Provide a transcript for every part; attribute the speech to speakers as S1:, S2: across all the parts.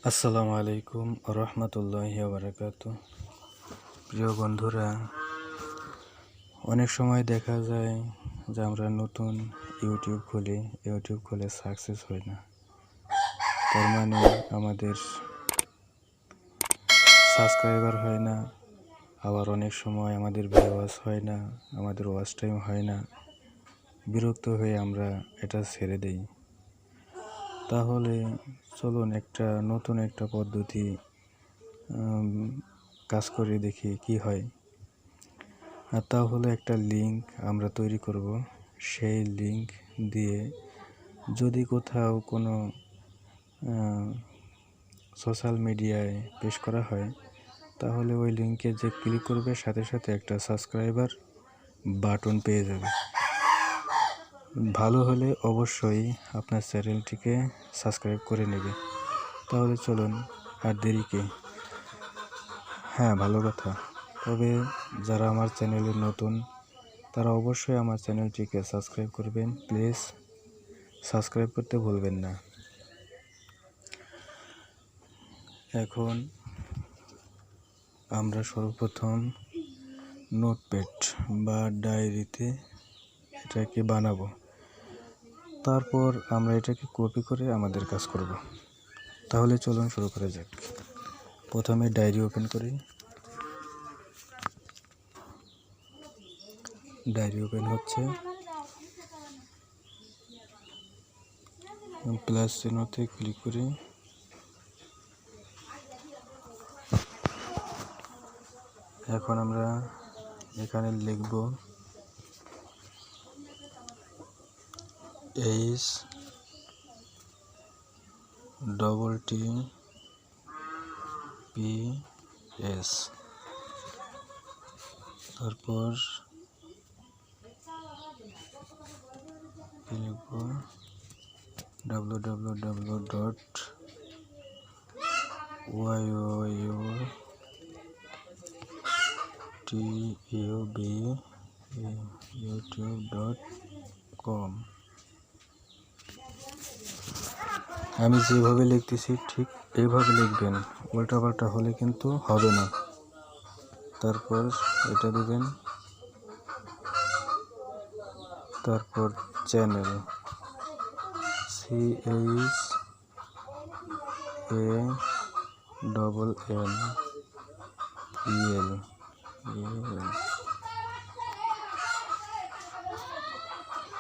S1: আসসালামু আলাইকুম রহমতুল্লাহি বারাকাতু। প্রিয় বন্ধুরা, অনেক সময় দেখা যায় যে আমরা নতুন ইউটিউব খুলে সাকসেস হয় না। তার মানে আমাদের সাবস্ক্রাইবার হয় না, আবার অনেক সময় আমাদের ভিউয়ার্স হয় না, আমাদের ওয়াচ টাইম হয় না। বিরক্ত হয়ে আমরা এটা ছেড়ে দেই। তাহলে চলুন নতুন একটা পদ্ধতি কাজ করে দেখি কি হয়। আর তাহলে একটা লিংক আমরা তৈরি করব। সেই লিংক দিয়ে যদি কোথাও কোনো সোশ্যাল মিডিয়ায় পেশ করা হয়, তাহলে ওই লিংকে যে ক্লিক করবে সাথে সাথে একটা সাবস্ক্রাইবার বাটন পেয়ে যাবে। ভালো হলে অবশ্যই আপনার চ্যানেলটিকে সাবস্ক্রাইব করে নেবে। তাহলে চলুন, আর দেরি কে? হ্যাঁ, ভালো কথা। তবে যারা আমার চ্যানেলে নতুন, তারা অবশ্যই আমার চ্যানেলটিকে সাবস্ক্রাইব করবেন। প্লিজ সাবস্ক্রাইব করতে ভুলবেন না। এখন আমরা সর্বপ্রথম নোটপ্যাড বা ডায়েরিতে এটাকে বানাবো। তারপর আমরা এটাকে কপি করে আমাদের কাজ করব। তাহলে চলুন শুরু করা যাক। প্রথমে ডায়েরি ওপেন করি। ডায়েরি ওপেন হচ্ছে, প্লাস চিহ্নতে ক্লিক করি। এখন আমরা এখানে লিখব HTTPS, তারপর লিখব www.youtube.com। আমি যেভাবে লিখতেছি ঠিক এইভাবে লিখবেন, উল্টাপাল্টা হলে কিন্তু হবে না। তারপর এটা দিবেন, তারপর চ্যানেল CHANNEL,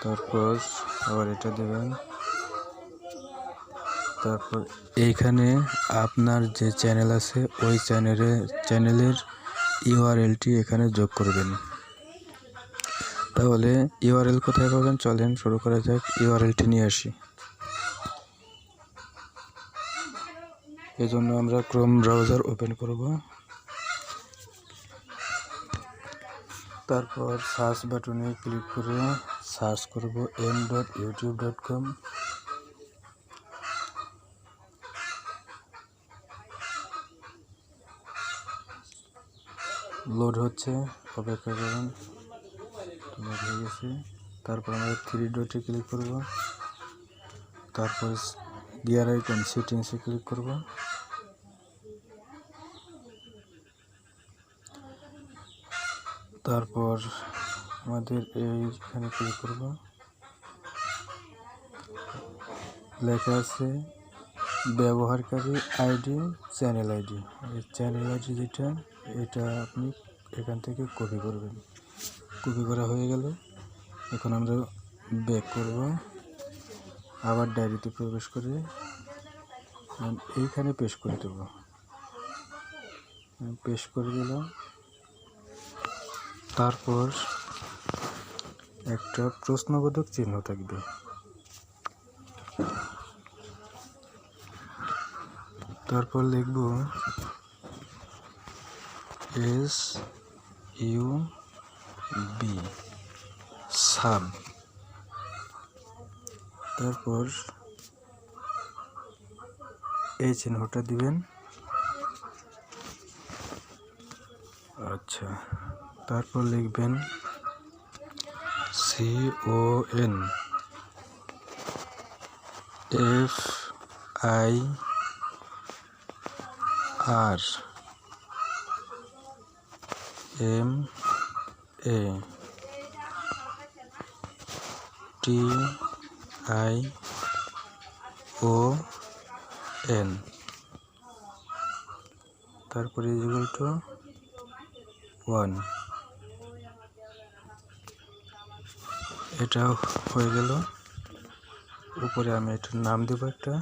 S1: তারপর আবার এটা দেবেন। তারপর এইখানে আপনার যে চ্যানেল আছে ওই চ্যানেলের ইউআরএলটি এখানে যোগ করবেন। তাহলে ইউআরএল কোথায় পাবেন? চলেন শুরু করা যাক। ইউআরএলটি নিয়ে আসি। এজন্য আমরা ক্রোম ব্রাউজার ওপেন করব। তারপর সার্চ বাটনে ক্লিক করে সার্চ করব m.youtube.com। লোড হচ্ছে, অপেক্ষা করুন। লোড হয়ে গেছে। তারপর আমরা 3 ডটে ক্লিক করব। তারপর গিয়ার আইকন সেটিংসে ক্লিক করব। তারপর আমাদের এইখানে ক্লিক করব। লেখা আছে ব্যবহারকারী আইডি, চ্যানেল আইডি। এই চ্যানেল আইডি যেটা, এটা আপনি এখান থেকে কপি করবেন। কপি করা হয়ে গেল। এখন আমরা ব্যাক করব, আবার ডায়েরিতে প্রবেশ করে এইখানে পেস্ট করে দেব। পেস্ট করে দিলাম। তারপর একটা প্রশ্নবোধক চিহ্ন থাকবে। তারপর লিখব SUB, সাব। তারপর এই চিহ্নটা দিবেন। আচ্ছা, তারপর লিখবেন CONFIRM আর M A T I O N, তারপরে ইকুয়াল টু 1। এটা হয়ে গেল। উপরে আমি এটার নাম দেব একটা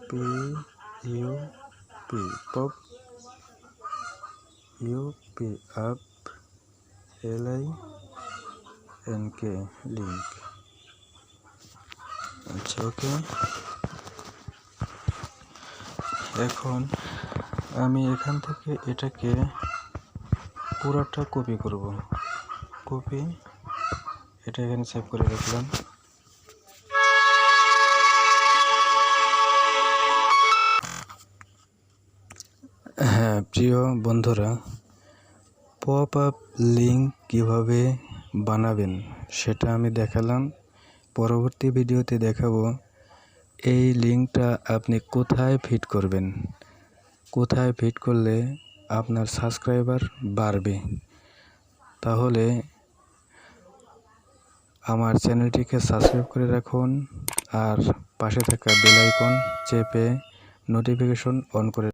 S1: P U P, pop UP, up, LINK, link. আচ্ছা, ওকে। এখন আমি এখান থেকে এটাকে পুরোটা কপি করব। কপি, এটা এখানে সেভ করে রাখলাম। হ্যাঁ প্রিয় বন্ধুরা, পপ আপ লিঙ্ক কীভাবে বানাবেন সেটা আমি দেখালাম। পরবর্তী ভিডিওতে দেখাবো এই লিঙ্কটা আপনি কোথায় ফিট করবেন, কোথায় ফিট করলে আপনার সাবস্ক্রাইবার বাড়বে। তাহলে আমার চ্যানেলটিকে সাবস্ক্রাইব করে রাখুন আর পাশে থাকা বেল আইকন চেপে নোটিফিকেশন অন করে